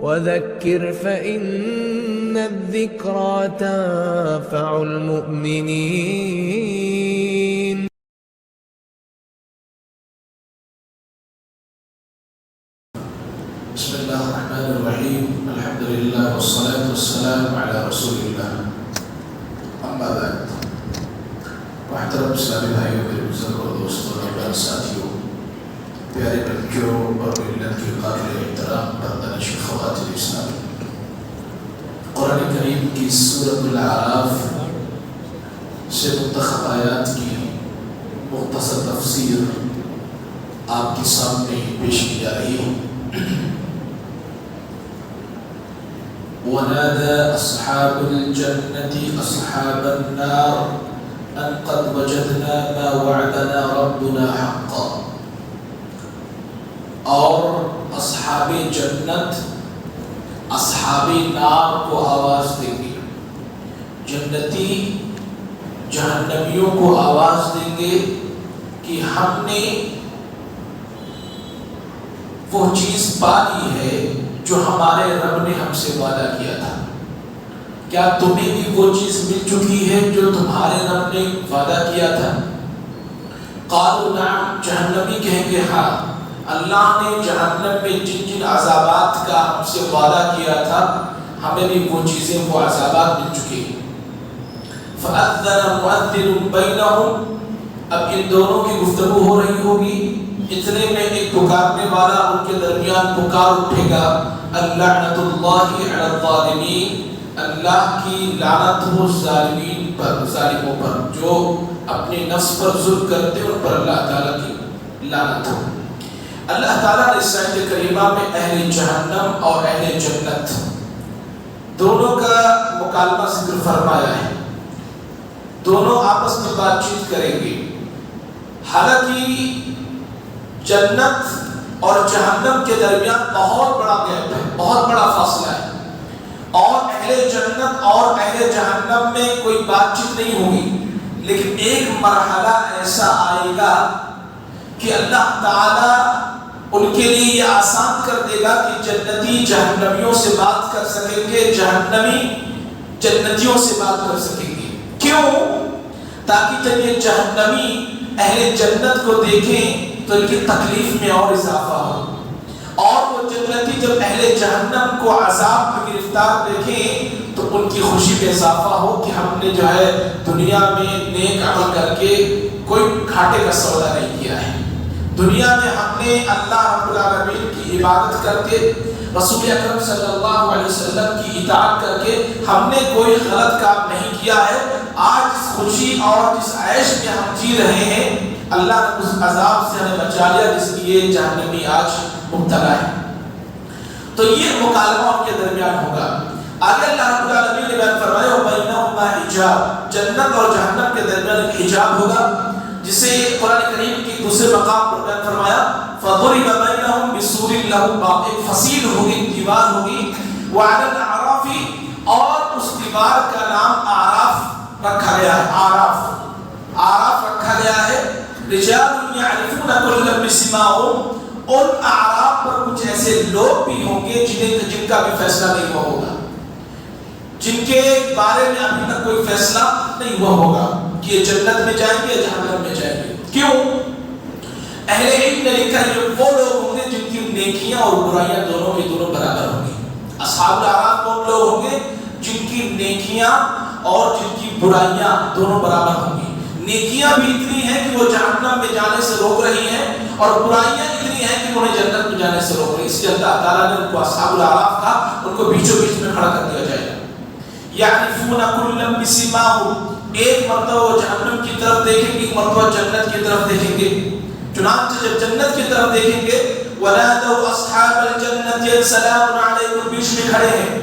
وذكر فإن الذكرى تنفع المؤمنين. بسم الله الرحمن الرحيم. الحمد لله والصلاة والسلام على رسول الله. اما بعد، محترم اسلامی بھائیوں، میرے بزرگوں اور دوستوں اور ساتھیوں، پیارے بچوں اور ملت کے قابل احترام پردہ نشین خواتین اسلام، قرآن کریم کی سورۃ الاعراف سے منتخب آیات کی مختصر تفسیر آپ کے سامنے پیش کی جا رہی ہے. ونادى أصحاب الجنة أصحاب النار أن قد وجدنا ما وعدنا ربنا حقا. اور اصحاب جنت اصحاب نار کو آواز دیں گے، جنتی جہنمیوں کو آواز دیں گے کہ ہم نے وہ چیز پا لی ہے جو ہمارے رب نے ہم سے وعدہ کیا تھا. کیا تمہیں بھی وہ چیز مل چکی ہے جو تمہارے رب نے وعدہ کیا تھا؟ قالوا نعم، جہنمی کہیں گے ہاں، اللہ نے جہنم میں جن جن عذابات کا ہم سے وعدہ کیا تھا ہمیں بھی وہ چیزیں، وہ عذابات مل چکے ہیں. فأذن مؤذن بینہم، اب ان دونوں کی گفتگو ہو رہی ہوگی، اتنے میں ایک پکارنے والا ان کے درمیان پکار اٹھے گا، اللعنۃ اللہ علی الظالمین، اللہ کی لعنت ہو ظالمین پر، ظالموں پر، جو اپنے نفس پر ظلم کرتے ہیں ان پر اللہ تعالیٰ کی لعنت ہو. اللہ تعالیٰ نے اس آیت کریمہ میں اہل جہنم اور اہل جنت دونوں کا مکالمہ ذکر فرمایا ہے. دونوں آپس میں بات چیت کریں گے. حالانکہ جنت اور جہنم کے درمیان بہت بڑا گیپ ہے، بہت بڑا فاصلہ ہے، اور اہل جنت اور اہل جہنم میں کوئی بات چیت نہیں ہوگی. لیکن ایک مرحلہ ایسا آئے گا کہ اللہ تعالیٰ ان کے لیے یہ آسان کر دے گا کہ جنتی جہنمیوں سے بات کر سکیں گے، جہنمی جنتیوں سے بات کر سکیں گے. کیوں؟ تاکہ جب یہ جہنمی اہل جنت کو دیکھیں تو ان کی تکلیف میں اور اضافہ ہو، اور وہ جنتی جب اہل جہنم کو عذاب میں گرفتار دیکھیں تو ان کی خوشی میں اضافہ ہو کہ ہم نے جو ہے دنیا میں نیک عمل کر کے کوئی گھاٹے کا سودا نہیں کیا ہے. دنیا میں ہم نے اللہ رب العالمین کی عبادت کر کے، رسول اکرم صلی اللہ علیہ وسلم کی اطاعت کر کے ہم نے کوئی غلط کام نہیں کیا ہے. آج جس خوشی اور جس عیش میں ہم جی رہے ہیں، اللہ نے اس عذاب سے ہمیں بچا لیا جس لیے جہنمی آج مبتلا ہے. تو یہ مکالمہ ان کے درمیان ہوگا. آگے اللہ رب العالمین نے بیان فرمایا وَبَيْنَهُمَا حِجَابٌ، جنت اور جہنم کے درمیان ایک حجاب ہوگا، جسے قرآن کریم کی دوسرے مقام پر بیان فرمایا فَضُرِبَ بَيْنَهُمْ بِسُورٍ لَهُ بَابٌ، ایک فصیل ہوگی، دیوار ہوگی، وَعَلَى الْأَعْرَافِ، اور اس دیوار کا نام اعراف رکھا گیا ہے. اعراف رکھا گیا ہے. رجال یعرفون کلا بسمائهم، ان اعراف پر کچھ ایسے لوگ بھی ہوں گے جن کا بھی فیصلہ نہیں ہوا ہوگا، جن کے بارے میں ابھی تک کوئی فیصلہ نہیں ہوا ہوگا کہ یہ جنت میں جائیں گے یا جہنم میں جائیں گے. کیوں؟ اہل علم نے لکھا یہ وہ لوگ ہوں گے جن کی نیکیاں اور برائیاں دونوں کی دونوں برابر ہوں گی. اصحاب الاعراف وہ لوگ ہوں گے جن کی نیکیاں اور جن کی برائیاں دونوں برابر ہوں گی. نیکیاں بھی اتنی ہیں کہ وہ جہنم میں جانے سے روک رہی ہیں، اور برائیاں اتنی ہیں کہ انہیں جنت میں جانے سے روک رہی ہیں. اس لیے اللہ تعالیٰ نے ان کو اصحاب الاعراف کہا، ان کو بیچوں بیچ میں کھڑا کر دیا جائے گا. یعرفون کلا بسمائهم، ایک مرتبہ وہ جہنم کی طرف دیکھیں گے، ایک مرتبہ جنت کی طرف دیکھیں گے. چنانچہ جب جنت کی طرف دیکھیں گے وَنَادَوْا أَصْحَابَ الْجَنَّةِ سَلَامٌ عَلَيْكُمْ، بیچ میں کھڑے ہیں.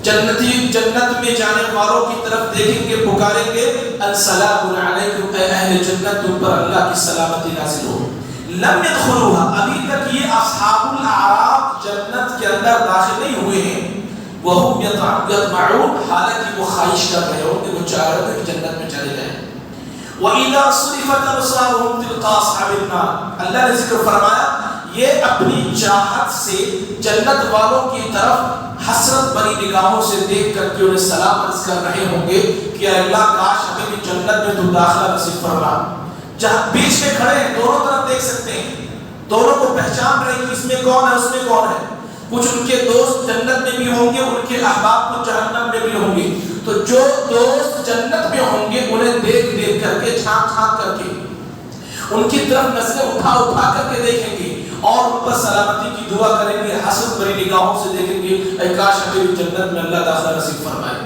جنتی جنت میں جانے والوں کی طرف دیکھیں گے، پکاریں گے السلام علیکم، اے اہل جنت تم پر اللہ کی سلامتی نازل ہو. لم يدخلوها، ابھی تک یہ اصحاب الاعراف جنت کے اندر داخل نہیں ہوئے ہیں. وهم يطمعون، حالانکہ وہ خواہش کر رہے ہوں کہ وہ چاہ رہے ہیں کہ جنت میں چلے جائیں. وَإِذَا صُرِفَتْ أَبْصَارُهُمْ تِلْقَاءَ أَصْحَابِ النَّارِ، اللہ نے ذکر فرمایا یہ اپنی چاہت سے جنت والوں کی طرف حسرت بھری نگاہوں سے دیکھ کر کے انہیں سلام عرض کر رہے ہوں گے کہ اے اللہ کاش ہمیں بھی جنت میں تو داخلہ نصیب فرما. جہاں بیچ میں کھڑے ہیں دونوں طرف دیکھ سکتے ہیں, دونوں کو پہچان رہے ہیں کہ اس میں کون ہے اس میں کون ہے. کچھ ان کے دوست جنت میں بھی ہوں گے, ان کے احباب کو جہنم میں بھی ہوں گے. تو جو دوست جنت میں ہوں گے انہیں دیکھ دیکھ کر کے جھانک جھانک کر کے ان کی طرف نظریں اٹھا اٹھا کر کے دیکھیں گے اور ان پر سلامتی کی دعا کریں گے, حسرت بھری نگاہوں سے دیکھیں گے اے کاش ہمیں جنت میں اللہ داخلہ نصیب فرمائے.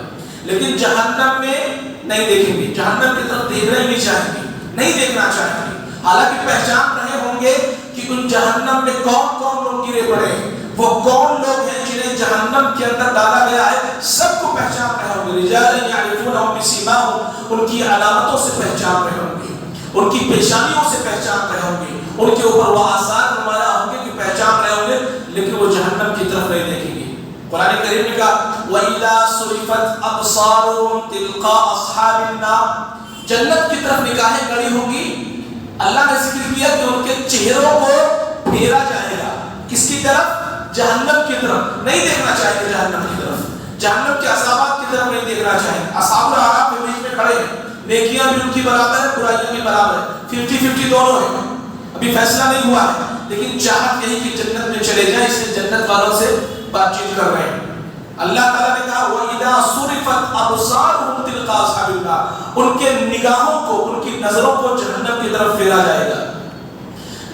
لیکن جہنم میں نہیں دیکھیں گے, جہنم کی طرف دیکھنا ہی نہیں چاہیں گے, نہیں دیکھنا چاہیں گے. حالانکہ پہچان رہے ہوں گے کہ ان جہنم میں کون کون لوگ گرے پڑے ہیں, وہ کون لوگ ہیں جنہیں جہنم کے اندر ڈالا گیا ہے, سب کو پہچان رہے ہوں گے. رجال یعرفونہم بسیماہم, ان کی علامتوں سے پہچان رہے ہوں گے, ان کی پیشانیوں سے پہچان رہے ہوں گے, ان کے اوپر وہ آثار نمایاں ہوں گے کہ پہچان رہے ہوں گے, لیکن وہ جہنم کی طرف نہیں دیکھیں گے. قرآن کریم نے کہا وَإِذَا صُرِفَتْ أَبْصَارُهُمْ تِلْقَاءَ أَصْحَابِ النَّارِ, جنت کی طرف نگاہیں گڑی ہوں گی. اللہ نے ذکر کیا کہ ان کے چہروں کو پھیرا جائے گا کس کی طرف, جہنم کی طرف. نہیں دیکھنا چاہیے جہنم کی طرف, جہنم کے عذابات کی طرف نہیں دیکھنا چاہیے. اصحاب الاعراف کے بیچ میں کھڑے ہیں, نیکیاں بھی ان کی برابر ہے, برائیاں بھی برابر ہے, 50-50 دونوں ہیں. ابھی فیصلہ نہیں ہوا ہے, لیکن چاہت یہی کہ جنت میں چلے جائیں, اس لیے جنت والوں سے بات چیت کر رہے ہیں. اللہ تعالیٰ نے کہا وَإِذَا صُرِفَتْ أَبْصَارُهُمْ تِلْقَاءَ أَصْحَابِ النَّارِ, ان کے نگاہوں کو, ان کی نظروں کو جہنم کی طرف پھیرا جائے گا.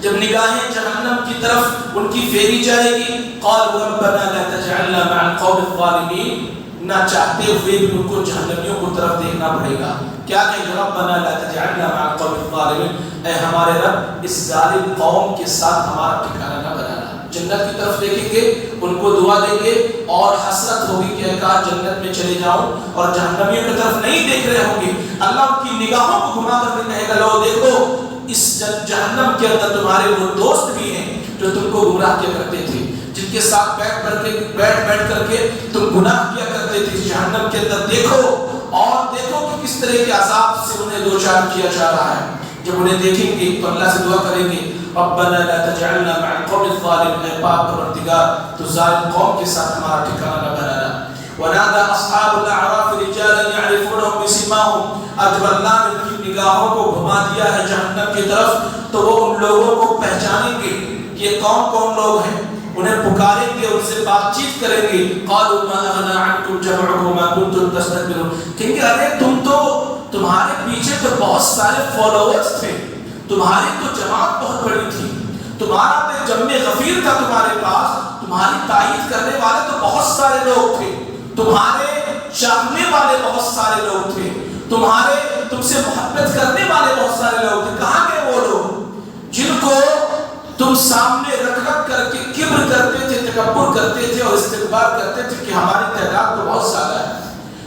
جب نگاہیں جہنم کی طرف ان کی پھیری جائے گی, قَالُوا رَبَّنَا لَا تَجْعَلْنَا مَعَ الْقَوْمِ الظَّالِمِينَ, نہ چاہتے ہوئے بھی ان کو جہنمیوں کو طرف دیکھنا پڑے گا. کیا کہ ربنا لا تجعلنا مع القوم الظالمین, اے ہمارے رب اس ظالم قوم کے ساتھ ہمارا ٹھکانہ نہ بنانا. جنت کی طرف دیکھیں گے, ان کو دعا دیں گے اور حسرت ہوگی کہ کاش جنت میں چلے جاؤں, اور جہنمیوں کی طرف نہیں دیکھ رہے ہوں گے. اللہ ان کی نگاہوں کو گھما کر کے کہے گا لو دیکھو اس جہنم کے اندر تمہارے وہ دوست بھی ہیں جو تم کو گمراہ کیا کرتے تھے, جن کے ساتھ بیٹھ کر کے تم گناہ کیا کرتے تھے. جہنم کے اندر دیکھو اور دیکھو کہ کس طرح کے عذاب سے انہیں دوچار کیا جا رہا ہے. جب انہیں دیکھیں گے تو اللہ سے دعا کریں گے ربنا لا تجعلنا مع القوم الظالمین, اے پاک پروردگار تو ظالم قوم کے ساتھ ہمارا ٹھکانہ نہ بنانا. ونادى اصحاب الاعراف رجالا يعرفونهم بسيماهم, جب اللہ نے ان کی نگاہوں کو گھما دیا ہے جہنم کی طرف تو وہ ان لوگوں کو پہچانیں گے کہ یہ کون کون لوگ ہیں, انہیں پکاریں گے, ان سے بات چیت کریں گے. قالوا ما اغنى عنكم جمعكم ما كنتم تستكبرون, کہیں ارے تمہارے پیچھے تو بہت سارے فالوورز تھے, تمہاری تو جماعت بہت بڑی تھی, تمہارا تو جم غفیر تھا تمہارے پاس, تمہاری تائید کرنے والے تو بہت سارے لوگ تھے, تمہارے چاہنے والے بہت سارے لوگ تھے, تم سے محبت کرنے والے بہت سارے لوگ تھے. کہاں گئے وہ لوگ جن کو تم سامنے رکھ کر کے کبر کرتے تھے, تکبر کرتے تھے اور استکبار کرتے تھے کہ ہماری تعداد تو بہت زیادہ ہے,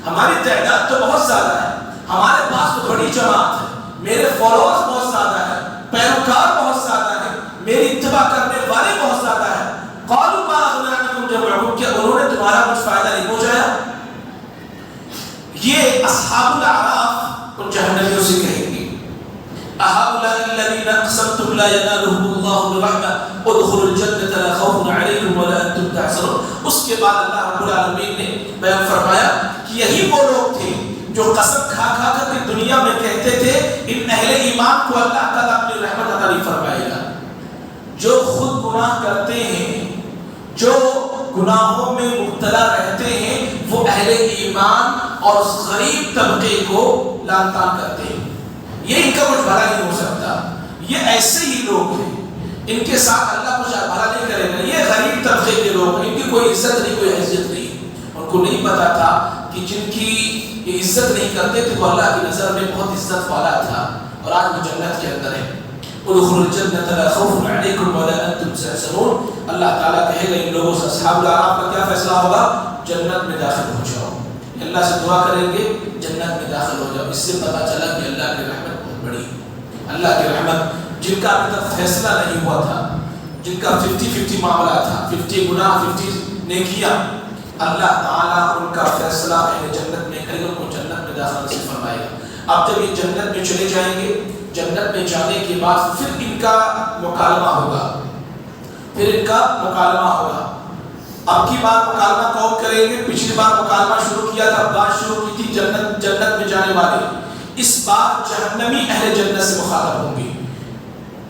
ہماری تعداد تو بہت زیادہ ہے, ہمارے پاس تو بڑی جماعت ہے, میرے فالوورز بہت زیادہ ہے, پیروکار بہت زیادہ ہے, میری اتباع کرنے والے بہت زیادہ ہے. قالوا ما اغنى عنكم جمعكم, کیا انہوں نے تمہارا کچھ فائدہ نہیں پہنچایا؟ یہ اصحاب الاعراف ان جہنمیوں سے کہیں گے اهؤلاء الذين اقسمتم لا ينالهم الله برحمة ادخلوا الجنة لا خوف عليكم ولا انتم تحزنون. اس کے بعد اللہ رب العالمین نے بیان فرمایا کہ یہی وہ لوگ تھے جو قسم کھا کھا کر کے دنیا میں کہتے تھے ان اہل ایمان کو اللہ تعالیٰ اپنی رحمت عطا فرمائے گا. جو خود گناہ کرتے ہیں, جو گناہوں میں مبتلا رہتے ہیں, وہ اہل ایمان اور غریب طبقے کو لعن طعن کرتے ہیں. یہ ان کا کچھ بھلا نہیں ہو سکتا, یہ ایسے ہی لوگ ہیں, ان کے ساتھ اللہ کچھ بھلا نہیں کرے گا. یہ غریب طبقے کے لوگ ہیں, ان کی کوئی عزت نہیں, کوئی حیثیت نہیں. ان کو نہیں پتا تھا کہ جن کی یہ عزت نہیں کرتے تھے وہ اللہ کی نظر میں بہت عزت والا تھا, اور آج وہ جنت کے اندر ہے. ادخلوا الجنة لا خوف عليكم ولا انتم تحزنون. اللہ تعالیٰ کہے گا ان لوگوں سے اصحاب الاعراف کا کیا فیصلہ ہوگا؟ جنت میں داخل ہو جاؤ. اللہ سے دعا کریں گے جنت میں داخل ہو جاؤ. اس سے پتہ چلا کہ اللہ کی رحمت بہت بڑی, اللہ کی رحمت جن کا ابھی تک فیصلہ نہیں ہوا تھا, جن کا 50-50 معاملہ تھا, 50 گناہ 50 نیکیاں, اللہ تعالیٰ ان کا فیصلہ اہل جنت میں کرے گا, ان کو جنت میں داخل نصیب فرمائے گا. اب جب یہ جنت میں چلے جائیں گے, جنت میں جانے کے بعد پھر ان کا مکالمہ ہوگا. پھر ان کا مکالمہ ہوگا. اب کی بار مکالمہ قوم کریں گے. پچھلی بار مکالمہ شروع کیا تھا، بات شروع کی تھی جنت میں جانے والے. اس بار جہنمی اہل جنت سے مخاطب ہوں گے.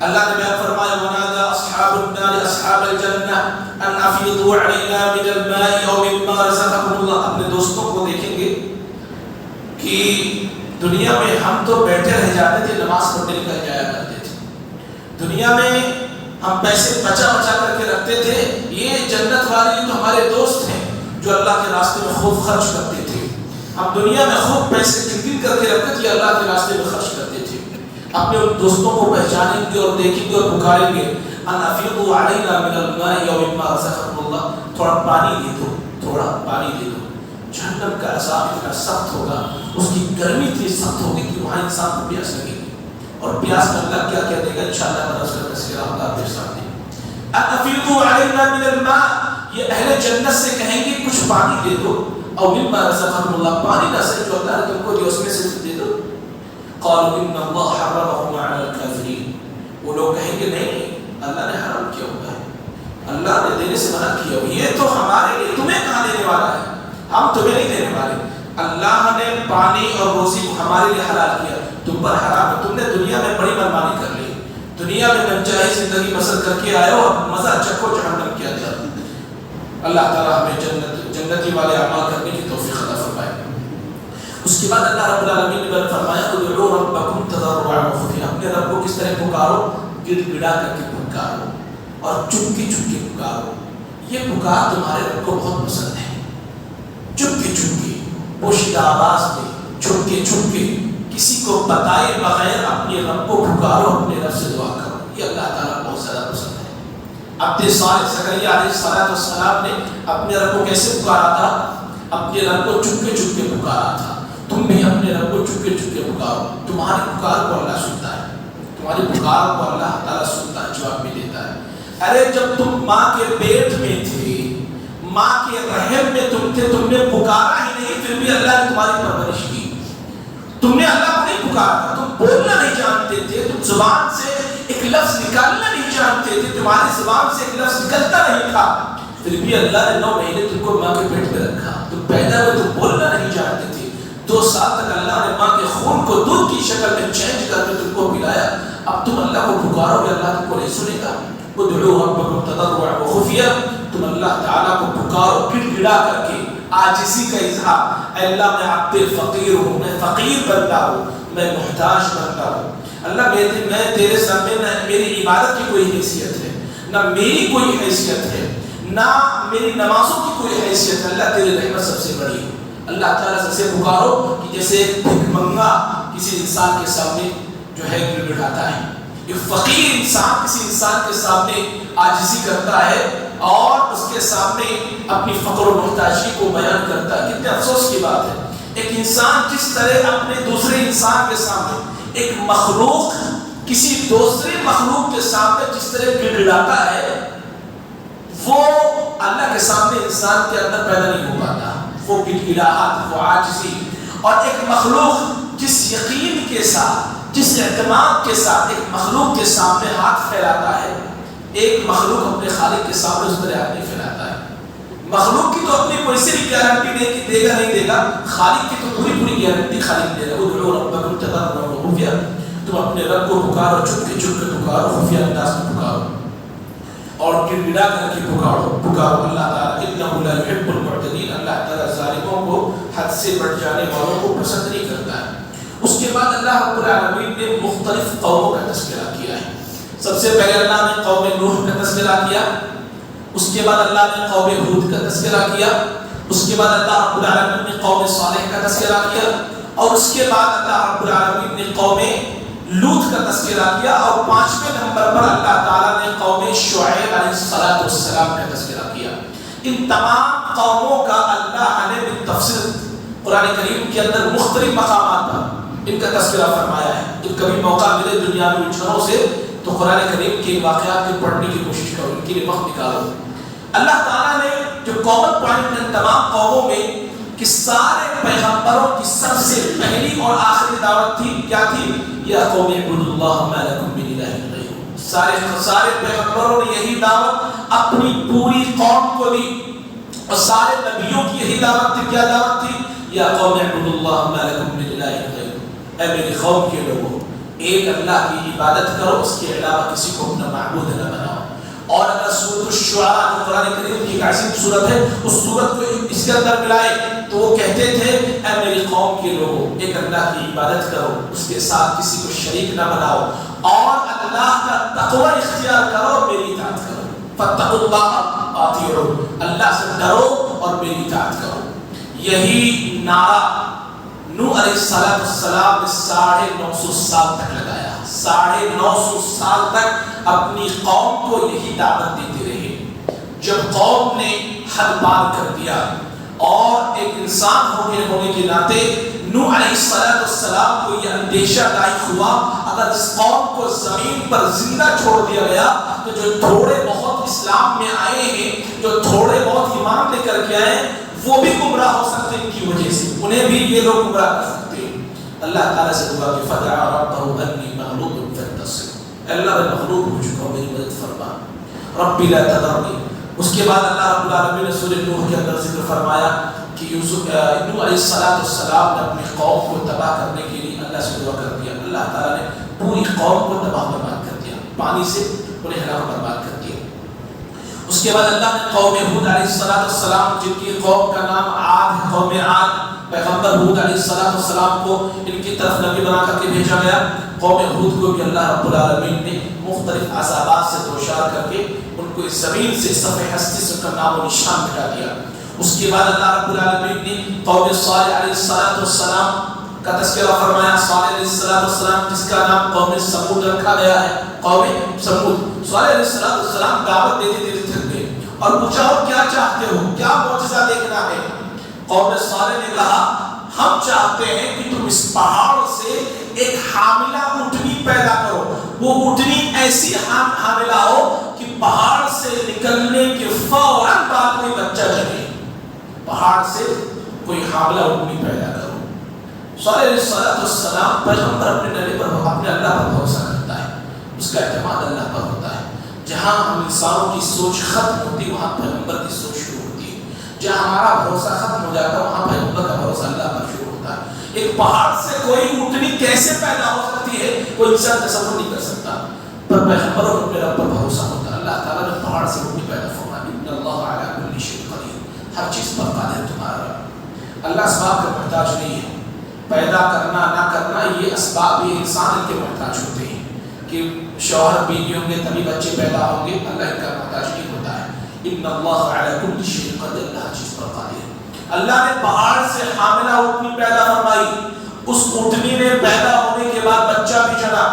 اللہ نے بیان فرمایا ونادى اصحاب النار اصحاب الجنہ ان افیضوا علینا من الماء او مما رزقکم اللہ. اپنے دوستوں کو دیکھیں گے کہ دنیا میں ہم تو بیٹھے رہ جاتے تھے، نماز پڑھنے نکل جایا کرتے تھے. دنیا میں ہم پیسے بچا کر کے رکھتے تھے. یہ جنت والے تو ہمارے دوست ہیں جو اللہ کے راستے میں خوب خرچ کرتے تھے. ہم دنیا میں خوب پیسے گن کر کے رکھتے تھے، اللہ کے راستے میں خرچ کرتے تھے. اپنے ان دوستوں کو پہچانیں گے اور دیکھیں گے اور پکاریں گے ان افیضوا علینا من الماء او مما رزقکم اللہ. تھوڑا پانی دے دو، تھوڑا پانی دے دو. جہنم کا عذاب اتنا سخت ہوگا، اس کی گرمی اتنی سخت ہوگی کہ وہاں انسان کو پیاس لگے گی. اور پیاس میں اللہ کیا کہہ دے گا انشاءاللہ تعالی اس کا تذکرہ ہوگا آپ کے سامنے. ان افیضوا علینا من الماء، یہ اہل جنت سے کہیں گے کچھ پانی دے دو. او مما رزقکم اللہ، پانی نہ سے جو اللہ نے تم کو دیا اس میں سے دے دو. قالوا ان اللہ حرمهما علی الکافرین، وہ لوگ کہیں گے نہیں اللہ نے حرام کیا ہوا ہے، اللہ نے دینے سے منع کیا ہوا. یہ تو ہمارے لیے، تمہیں کہاں دینے والا ہے، ہم تمہیں نہیں دینے والے. اللہ نے پانی اور روزی کو ہمارے لیے حلال کیا، تم پر حرام ہے. تم نے دنیا میں بڑی منمانی کر لی، دنیا میں منچاہی زندگی بسر کر کے آئے ہو، مزہ چکھو جہنم کے اندر. اللہ تعالیٰ ہمیں جنتی والے اعمال کرنے کی توفیق عطا فرمائے. اس کے بعد اللہ رب العالمین نے فرمایا ادعوا ربکم تضرعا وخفیا، اپنے رب کو کس طرح پکارو، گڑ گڑا کر کے پکارو اور چپکے چپکے پکارو. یہ پکار تمہارے رب کو بہت پسند ہے. چپکے چپکے، پوشیدہ آواز میں، چھپکے چھپکے، کسی کو بتائے بغیر اپنے رب کو پکارو، اپنے رب سے دعا کرو. یہ اللہ تعالیٰ بہت زیادہ پسند ہے. عبد صالح زکریا علیہ السلام نے اپنے رب کو کیسے پکارا تھا؟ اپنے رب کو چپکے چپکے پکارا تھا. تم بھی اپنے رب کو چپکے چپکے پکارو. تمہاری پکار کو اللہ سنتا ہے، تمہاری پکار کو اللہ تعالیٰ سنتا ہے، جواب بھی دیتا ہے. ارے جب تم ماں کے پیٹ میں تھے، ماں کے رحم میں تم تھے، تم نے پکارا ہی نہیں، پھر بھی اللہ نے تمہاری پرورش کی. تم نے اللہ کو نہیں پکارا، تم بولنا نہیں جانتے تھے، تم زبان سے ایک لفظ نکالنا نہیں جانتے تھے، تمہاری زبان سے ایک لفظ نکلتا نہیں تھا، پھر بھی اللہ نے 9 مہینے تم کو ماں کے پیٹ میں رکھا. تم پیدا ہوئے، تم بولنا نہیں جانتے تھے. 2 سال تک اللہ نے ماں کے خون کو دودھ کی شکل میں چینج کر کے تم کو پلایا. اب تم اللہ کو پکارو گے، اللہ تم کو نہیں سنے گا. ادعوا ربکم تضرعا وخفیا، تم اللہ تعالیٰ کو پکارو گڑ گڑا کر کے، عاجزی کا اظہار. اے اللہ میں آپ پہ فقیر ہوں، میں فقیر بنتا ہوں، میں محتاج بنتا ہوں. اللہ میں تیرے سامنے نہ میری عبادت کی کوئی حیثیت ہے، نہ میری کوئی حیثیت ہے، نہ میری نمازوں کی کوئی حیثیت ہے. اللہ تیری رحمت سب سے بڑی ہے. اللہ تعالیٰ سے پکارو کہ جیسے ایک بھیک منگا کسی انسان کے سامنے جو ہے گڑ گڑاتا ہے، ایک فقیر انسان کسی انسان کے سامنے عاجزی کرتا ہے اور اس کے سامنے اپنی فقر و محتاجی کو بیان کرتا ہے. کتنے افسوس کی بات ہے، ایک انسان جس طرح اپنے دوسرے انسان کے سامنے، ایک مخلوق کسی دوسرے مخلوق کے سامنے جس طرح گڑ گڑاتا ہے، وہ اللہ کے سامنے انسان کے اندر پیدا نہیں ہو پاتا. وہ گڑگڑاہٹ، وہ عاجزی. اور ایک مخلوق جس یقین کے ساتھ، جس اعتماد کے ساتھ ایک مخلوق کے سامنے ہاتھ پھیلاتا ہے، ایک مخلوق اپنے خالق کے سامنے اس طرح ہاتھ نہیں پھیلاتا ہے. مخلوق کی تو اپنی کوئی سی بھی گارنٹی نہیں کہ دے گا نہیں دے گا، خالق کی تو پوری گارنٹی خالق دے گا. ادعوا ربکم تضرعا وخفیا، تم اپنے رب کو پکارو، چپکے چپکے پکارو، خفیہ انداز میں پکارو اور گڑ گڑا کر کے پکارو. اللہ تعالیٰ انہ لا یحب المعتدین، اللہ تعالیٰ ظالموں کو، حد سے بڑھ جانے والوں کو پسند نہیں کرتا ہے. اس کے بعد اللہ رب العالمین نے مختلف قوموں کا تذکرہ کیا ہے. سب سے پہلے اللہ نے قوم نوح کا تذکرہ کیا، اس کے بعد اللہ نے قوم ہود کا تذکرہ کیا، اس کے بعد اللہ رب العالمین نے قوم صالح کا تذکرہ کیا، اور اس کے بعد اللہ رب العالمین نے قوم لوط کا تذکرہ کیا، اور 5ویں نمبر پر اللہ تعالیٰ نے قوم شعیب علیہ السلام کا تذکرہ کیا. ان تمام قوموں کا اللہ نے بالتفصیل قرآن کریم کے اندر مختلف مقامات پر ان کا تذکرہ فرمایا ہے. جب کبھی موقع ملے دنیاوی الجھنوں سے تو قرآن کریم کے واقعات کو پڑھنے کی کوشش کرو، ان کے لیے وقت نکالو. اللہ تعالیٰ نے جو کامن پوائنٹ ان تمام قوموں میں کہ سارے پیغمبروں کی سب سے پہلی اور آخری دعوت تھی، کیا تھی؟ یا قوم اعبدوا اللہ ما لکم من الہ غیرہ. سارے پیغمبروں نے یہی دعوت اپنی پوری قوم کو دی، اور سارے نبیوں کی یہی دعوت تھی. کیا دعوت تھی؟ یا قوم اعبدوا اللہ ما لکم من الہ غیرہ، اے میری قوم کے لوگوں ایک اللہ کی عبادت کرو، اس کے علاوہ کسی کو اپنا معبود نہ بناؤ. اور اگر سورۃ الشعراء جو قرآن کریم کی ایک عظیم سورت ہے، اس سورت کو اس کے اندر ملائے تو وہ کہتے تھے اے میری قوم کے لوگوں ایک اللہ کی عبادت کرو، اس کے ساتھ کسی کو شریک نہ بناؤ، اور اللہ کا تقوی اختیار کرو، میری اطاعت کرو. فاتقوا اللہ واطیعون، اللہ سے ڈرو اور میری اطاعت کرو. یہی نعرہ نوح علیہ السلام نے 950 سال تک لگایا. 950 سال تک اپنی قوم کو یہی دعوت دیتے رہے. جب قوم نے حد پار کر دیا اور ایک انسان ہونے کے ناطے نوح علیہ السلام کو یہ اندیشہ لاحق ہوا اگر اس قوم کو زمین پر زندہ چھوڑ دیا گیا تو جو تھوڑے بہت اسلام میں آئے ہیں، جو تھوڑے بہت ایمان لے کر کے آئے، وہ بھی گمراہ ہو سکتے ہیں ان کی وجہ سے، انہیں بھی یہ لوگ گمراہ کر سکتے ہیں. اللہ تعالیٰ سے دعا کہ فدعا ربہ انی مغلوب فانتصر، اللہ میں مغلوب ہو چکا ہوں، میری مدد فرما. ربی لا تذرنی. اس کے بعد اللہ رب العالمین نے سورہ نوح کے اندر ذکر فرمایا کہ نوح علیہ السلام نے اپنی قوم کو تباہ کرنے کے لیے اللہ سے دعا کر دیا. اللہ تعالیٰ نے پوری قوم کو تباہ برباد کر دیا، پانی سے انہیں ہلاک برباد کر دیا. اس کے بعد اللہ نے قوم ہود علیہ السلام، جن کی قوم کا نام عاد ہے، قوم عاد، پیغمبر ہود علیہ السلام کو ان کی طرف نبی بنا کر کے بھیجا گیا. قوم ہود کو بھی اللہ رب العالمین نے مختلف عذابات سے دوچار کر کے ان کو اس زمین سے صفحہ ہستی سے کا نام و نشان مٹا دیا. اس کے بعد اللہ رب العالمین نے قوم صالح علیہ السلام کا تذکرہ فرمایا. صالح علیہ السلام جس کا نام قوم سمود رکھا گیا ہے، قوم سمود. صالح علیہ السلام دعوت دیتے تھک گئے اور پوچھا اور کیا چاہتے ہو، کیا معجزہ دیکھنا ہے؟ قوم صالح نے کہا ہم چاہتے ہیں کہ تم اس پہاڑ سے ایک حاملہ اونٹنی پیدا کرو. وہ اونٹنی ایسی حاملہ ہو کہ پہاڑ سے نکلنے کے فوراً بعد کوئی بچہ جنے. پہاڑ سے کوئی حاملہ اونٹنی پیدا کرو. صالح علیہ السلام پیغمبر اپنے اللہ پر بھروسہ کرتا ہے، اس کا اعتماد اللہ پر ہوتا ہے. جہاں ہم انسانوں کی سوچ ختم ہوتی وہاں پیغمبر کی سوچ شروع ہوتی ہے. جہاں ہمارا بھروسہ ختم ہو جاتا ہے وہاں پیغمبر کا بھروسہ اللہ پر شروع ہوتا ہے. ایک پہاڑ سے کوئی اونٹنی کیسے پیدا ہو سکتی ہے کوئی انسان تصور نہیں کر سکتا، پر پیغمبر اور اپنے رب پر بھروسہ ہوتا ہے. اللہ تعالیٰ نے پہاڑ سے اونٹنی پیدا فرمایا. ان اللہ علی کل شیء قدیر، ہر چیز پر قادر تمہارا رب. اللہ اسباب کا محتاج نہیں ہے. پیدا کرنا نہ کرنا یہ اسباب، یہ انسان کے محتاج ہوتے ہیں کہ شوہر بیوی ہوں گے تبھی بچے پیدا ہوں گے. اللہ ان کا محتاج نہیں ہوتا ہے. ان اللہ علی کل شیء قدیر، اللہ ہر چیز پر قادر. اللہ نے پہاڑ سے حاملہ اونٹنی پیدا فرمائی. اس اونٹنی نے پیدا ہونے کے بعد بچہ بھی جنا.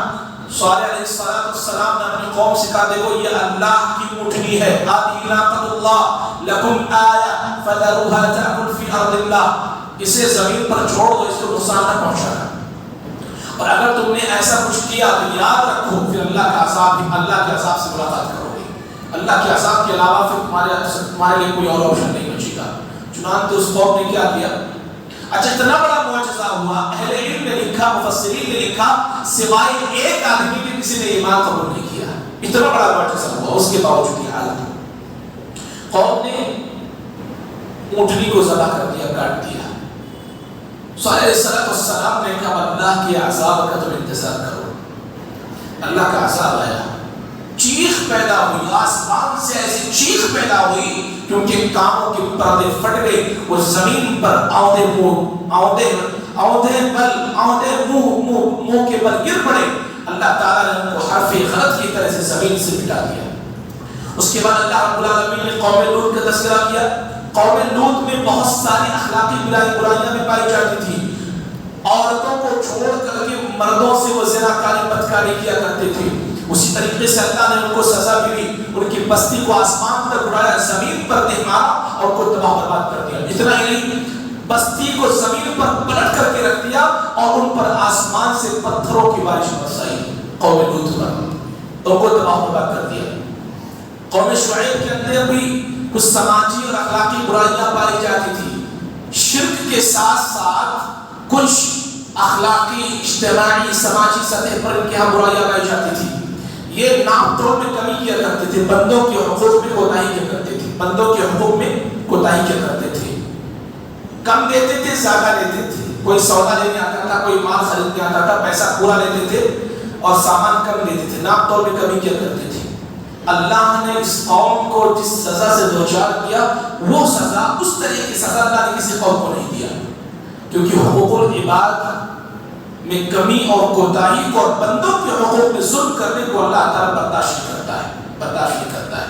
صالح علیہ السلام نے اپنی قوم سے کہا دیکھو یہ اللہ کی اونٹنی ہے، هذه ناقۃ اللہ لکم آیہ فذروها تأکل فی ارض اللہ. اسے زمین پر چھوڑ دو، اس کو نقصان نہ پہنچانا. اور اگر تم نے ایسا کچھ کیا تو یاد رکھو پھر اللہ کے عذاب سے ملاقات کرو گے. اللہ کے عذاب کے علاوہ پھر تمہارے لیے کوئی اور آپشن نہیں بچے گا. چنانچہ اس قوم نے کیا کیا؟ اچھا اتنا بڑا معجزہ ہوا، اہل علم نے لکھا، مفسرین نے لکھا، سوائے ایک آدمی کے کسی نے ایمان قبول نہیں کیا. اتنا بڑا معجزہ ہوا، اس کے باوجود یہ حالت. قوم نے اونٹنی کو ذبح کر دیا، کاٹ دیا. صالح علیہ السلام نے کہا اللہ کے عذاب کا تم انتظار کرو. اللہ کا عذاب آیا، چیخ پیدا ہوئی، آسمان سے ایسی چیخ پیدا ہوئی کہ ان کے کانوں کے پردے پھٹ گئے. وہ زمین پر منہ کے بل گر پڑے. اللہ تعالیٰ نے ان کو حرف غلط کی طرح سے زمین سے مٹا دیا. اس کے بعد اللہ رب العالمین نے قوم لوط کا تذکرہ کیا. قوم لوط میں بہت ساری اخلاقی برائیاں بھی پائی جاتی تھی. عورتوں کو چھوڑ کر کے مردوں سے وہ زناکاری بدکاری کیا کرتے تھے. اسی طریقے سے اللہ نے ان کو سزا بھی دی، ان کی بستی کو آسمان تک اڑایا، زمین پر نہیں مارا اور کو تباہ برباد کر دیا. اتنا ہی نہیں، بستی کو زمین پر پلٹ کر کے رکھ دیا اور ان پر آسمان سے پتھروں کی بارش برسائی. قوم لوط پر ان کو تباہ برباد کر دیا. قوم شعیب کے اندر بھی کچھ سماجی اور اخلاقی برائیاں پائی جاتی تھی. شرک کے ساتھ ساتھ کچھ اخلاقی، اجتماعی، سماجی سطح پر ان کے یہاں برائیاں پائی جاتی تھی. یہ ناپ توڑ میں کمی کیا کرتے تھے، بندوں کے حقوق میں کوتاہی کیا کرتے تھے، بندوں کے حقوق میں کوتاہی کیا کرتے تھے، کم دیتے تھے زیادہ لیتے تھے، کوئی سودا لینے آتا تھا، کوئی مال خریدنے آتا تھا، پیسہ پورا لیتے تھے اور سامان کم لیتے تھے، ناپ توڑ میں کمی کیا کرتے تھے۔ اللہ نے اس قوم کو جس سزا سے دوچار کیا وہ سزا اس طرح کی سزا اللہ نے کسی قوم کو نہیں دیا، کیونکہ حقوق العباد میں کمی اور کوتاہی کو اور بندوں کے حقوق میں ظلم کرنے کو اللہ تعالیٰ برداشت نہیں کرتا ہے۔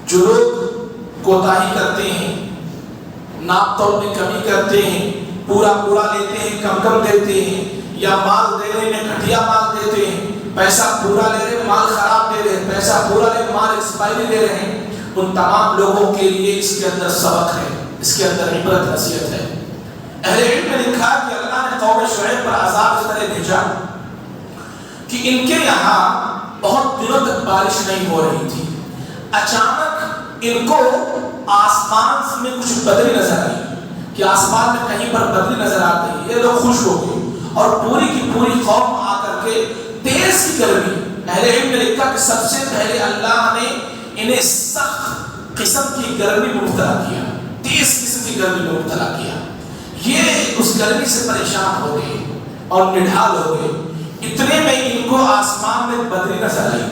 جو لوگ کوتاہی کرتے ہیں، ناپ توڑ میں کمی کرتے ہیں، پورا لیتے ہیں، کم دیتے ہیں، یا مال دینے میں گھٹیا مال دیتے ہیں، پیسہ پورا لے رہے مال خراب دے رہے ہیں، پیسہ پورا لے مال ایکسپائری دے رہے ہیں، ان تمام لوگوں کے لیے اس کے اندر سبق ہے، اس کے اندر عبرت نصیحت ہے۔ اہل علم نے لکھا کہ اللہ نے قوم شعیب پر عذاب اس طرح بھیجا کہ ان کے یہاں بہت دنوں تک بارش نہیں ہو رہی تھی، اچانک ان کو آسمان میں کچھ بدلی نظر آئی کہ آسمان میں کہیں پر بدلی نظر آتی ہے، یہ لوگ خوش ہو گئے اور پوری کی پوری قوم آ کر کے تیز کی گرمی، اہل علم نے لکھا کہ سب سے پہلے اللہ نے انہیں سخت قسم کی گرمی میں مبتلا کیا، تیز قسم کی گرمی میں مبتلا کیا، یہ اس گرمی سے پریشان ہو گئے اور نڈھال ہو گئے، اتنے میں ان کو آسمان میں بدلی نظر آئی،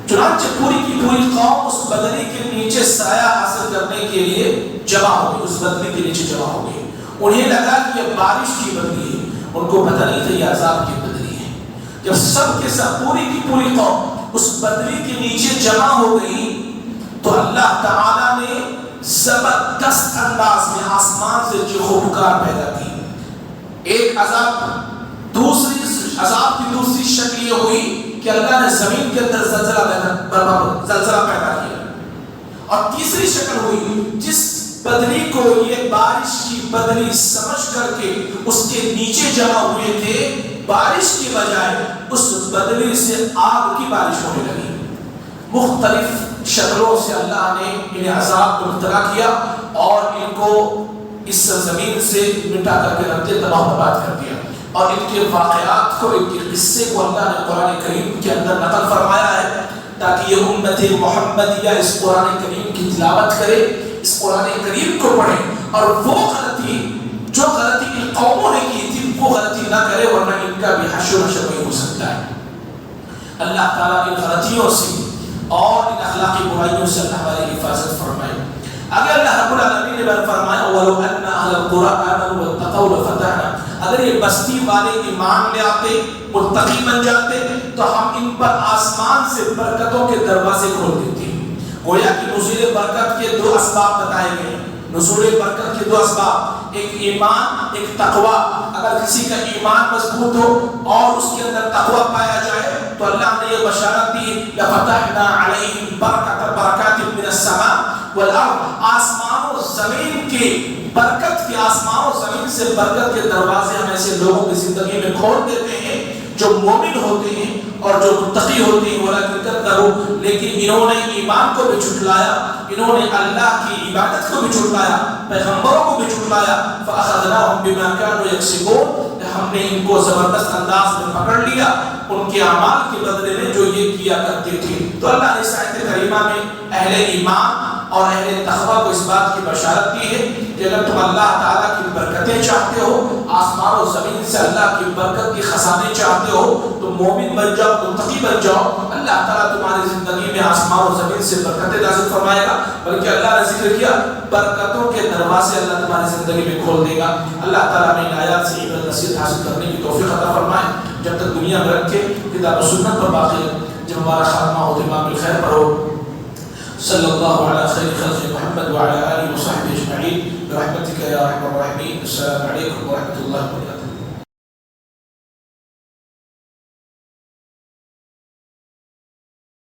چنانچہ پوری کی پوری قوم اس بدلی کے نیچے سایہ حاصل کرنے کے لیے جمع ہو گئی، اس بدلی کے نیچے جمع ہو گئی، انہیں لگا کہ یہ بارش کی بدلی ہے، ان کو پتہ نہیں تھا یہ عذاب کی بدلی ہے۔ جب سب کے سب پوری کی پوری قوم اس بدلی کے نیچے جمع ہو گئی تو اللہ تعالیٰ نے زبردست انداز میں آسمان سے چیخو پکار پیدا کی۔ ایک عذاب کی دوسری شکل یہ ہوئی کہ اللہ نے زمین کے اندر زلزلہ پیدا کیا، اور تیسری شکل ہوئی جس بدلی کو یہ بارش کی بدلی سمجھ کر کے اس کے نیچے جمع ہوئے تھے، بارش کی بجائے اس بدلی سے آگ کی بارش ہونے لگی۔ مختلف شکلوں سے اللہ نے انہیں عذاب کو مبتلا کیا اور ان کو اس زمین سے مٹا کر کے رکھ دیا، تباہ برباد کر دیا، اور ان کے واقعات کو، ان کے قصے کو اللہ نے قرآن کریم کے اندر نقل فرمایا ہے تاکہ یہ امت محمدیہ اس قرآن کریم کی تلاوت کرے، اس قرآن کریم کو پڑھے اور وہ غلطی جو غلطی ان قوموں نے کی تھی وہ غلطی نہ کرے، ورنہ ان کا بھی حشر و نشر نہیں ہو سکتا ہے۔ اللہ تعالیٰ ان غلطیوں سے اور ان اخلاقی برائیوں سے اللہ ہماری حفاظت فرمائے۔ اگر اللہ رب العالمین نے بیان فرمایا وَلَوْ أَنَّ أَهْلَ الْقُرَىٰ آمَنُوا وَاتَّقَوْا لَفَتَحْنَا، اگر یہ بستی والے ایمان لے آتے، متقی بن جاتے تو ہم ان پر آسمان سے برکتوں کے دروازے کھول دیتے۔ گویا کہ نزول برکت کے دو اسباب بتائے گئے، نزول برکت کے دو اسباب، ایک ایمان، ایک تقوی۔ اگر کسی کا ایمان مضبوط ہو اور اس کے اندر تقوی پایا جائے تو اللہ نے یہ بشارت دی لَفَتَحْنَا عَلَيْهِمْ بَرَكَاتٍ مِّنَ السَّمَاءِ وَالْأَرْضِ، آسمان و زمین کے برکت کے، آسمان و زمین سے برکت کے دروازے ہم ایسے لوگوں کی زندگی میں کھول دیتے ہیں جو مومن ہوتے ہیں اور جو متقی ہوتے ہیں، وَلَكِنْ كَذَّبُوا، لیکن انہوں نے ایمان کو بھی جھٹلایا، انہوں نے اللہ کی عبادت کو بھی جھٹلایا، پیغمبروں کو بھی جھٹلایا، فَأَخَذْنَاهُمْ بِمَا كَانُوا يَكْسِبُونَ، ہم نے ان کو زبردست انداز میں پکڑ لیا ان کے اعمال کے بدلے میں جو یہ کیا کرتے تھے۔ تو اللہ نے اس آیت کریمہ میں اہل ایمان اور اہل تقویٰ کو اس بات کی بشارت دی ہے کہ اگر تم اللہ تعالیٰ کی برکتیں چاہتے ہو، آسمان و زمین سے اللہ کی برکت کی خزانے چاہتے ہو تو مومن بن جاؤ، متقی بن جاؤ، اللہ تعالیٰ تمہاری زندگی میں آسمان و زمین سے برکتیں نازل فرمائے گا، بلکہ اللہ نے ذکر کیا برکتوں کے دروازے اللہ تمہاری زندگی میں کھول دے گا۔ اللہ تعالیٰ نے ان آیات سے عبرت نصیحت حاصل کرنے کی توفیق عطا فرمائے، جب تک دنیا میں رکھے کتاب و سنت پر باقی ہے، جب ہمارا خاتمہ ہو امام بالخیر پر ہو۔ صلی اللہ علیہ خیر خلق محمد وعلی آلہ وصحبہ اجمعین برحمتک یا ارحم الراحمین۔ السلام علیکم ورحمۃ اللہ وبرکاتہ۔